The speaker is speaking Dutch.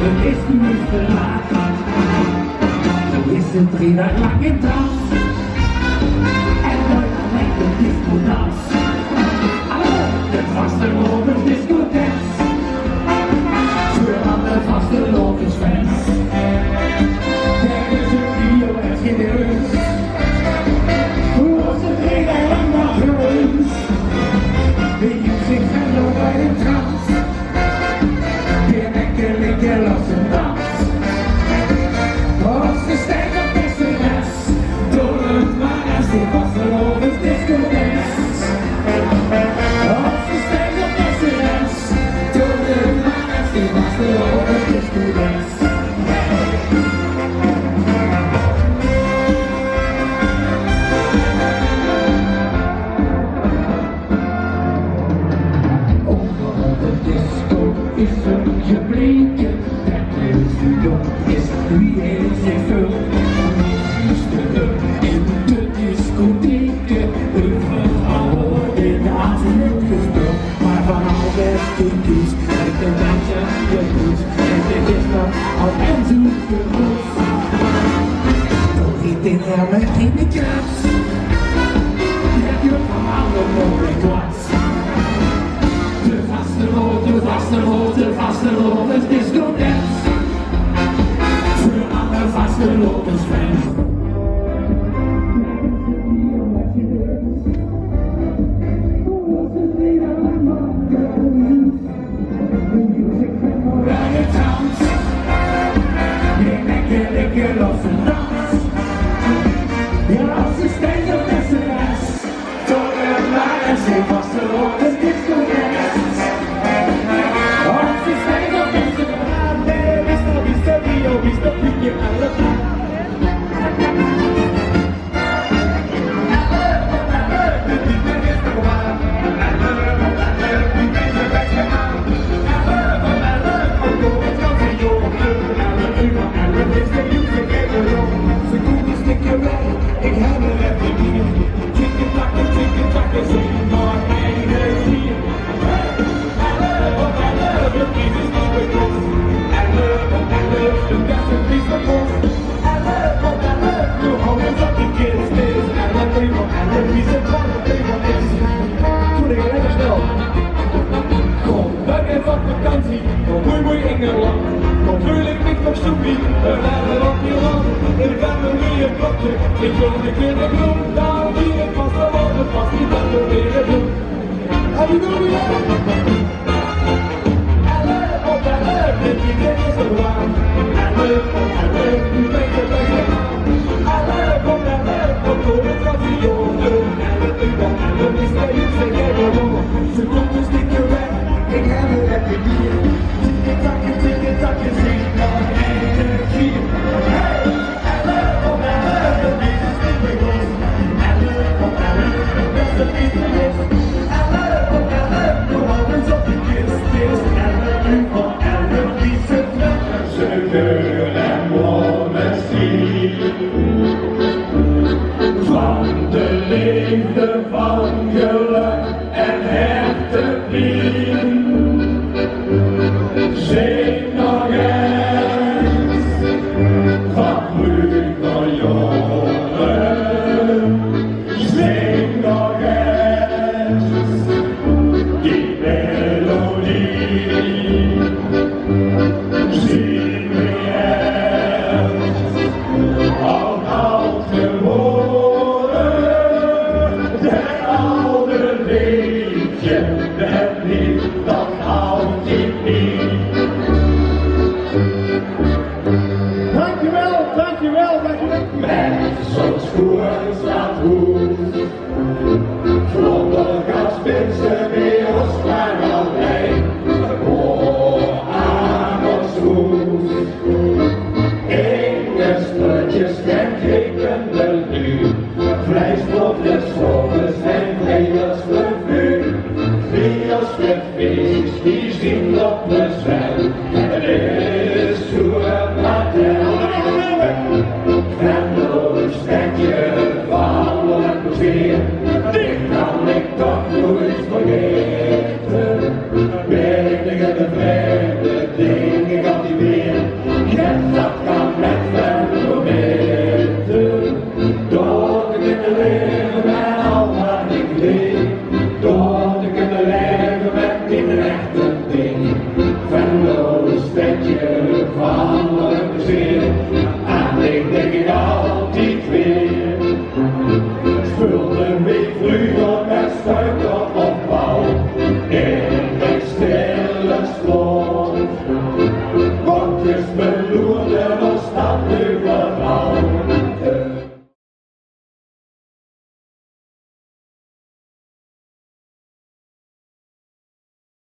Het is nu eens te laat. Zo is het 3 dagen lang in trance. En nooit alleen de discodans. Hallo, de vastelovers discodans. Voor alle vasteloversfans. Tijdens een video en genereus. Hoe was het 3 dagen lang nog geweest? De music gaat nog bij de trance. Geen enkele keer los en dans. Als de stijg op de SNS, door het maar als de vastelovers discodans. Als de stijg op de SNS, door het maar als de vastelovers discodans. Overal de disco is een gebleken. Is wie heeft zich veel in de discotheken, overal worden de avond gespeeld, maar van al beste kies, met de mensen je doet, en dit is nog al en zoek gevoel. Toch niet in helmen in de klas, heb je van alle mogelijke klas. De vastelovers discodans. Vastelovers fans. Bij de dans, geen enkele keer los en dans. Ja, als de steeds op de SNS, door het maar en zee vastelovers discodans. Als de steeds op de SNS, nee, wist dat video, wist dat video aan de gang. Ik heb er even hier. Tikken takken, zie maar energie. Dit is niet meer klopt. De beste is de post. Nu houden dat die kids is. En dat prima, en de wie zit van de prima is. Toen ik lekker snel. Kom, wij zijn van vakantie. Kom, moei Engeland. Kom, vul ik niet op soepie. We hebben op die land. In family een blokje. Ik wil niet in de groep. Daarom die ik vast wel op. Het was niet dat we weer het doen. En we doen het wel. Dit is een waan. En leuk, nu weet je dat je kom naar leuk, voor het radio. En het uur, en het is bij u, zeg jij waarom. Ze komt dus niet weg, ik heb het even hier. Tikken takken, zie maar energie. Hey, en leuk, dit is niet meer los. En leuk, de beste is er los. En leuk, we houden op die kist. En het uur van ze geur en monestie van de liefde, van geluk en echte vriend. Zing nog eens van vroeg naar jongen. Zing nog eens die melodie. Zie me eens, al oud geworden, het oude liedje, het lied dat altijd niet. Dankjewel. Met zo'n schoen staat goed, vlonder als mensen weer als klein alleen. Engelstrutjes en gekende nu, vleesblokjes, schobbers en vlees voor vuur. Wie als de vis, die zien op de zwem, het is zo een patel. En door een stekje van een dat kan met veel beter. Door te kunnen leven met al wat ik leef. Door te kunnen leven met dit rechte ding. Venloos stedje van een plezier. En ik denk ik altijd weer. Spullen weer vlugel met stuip op opbouw. In een stille sloot. Botjes beloerden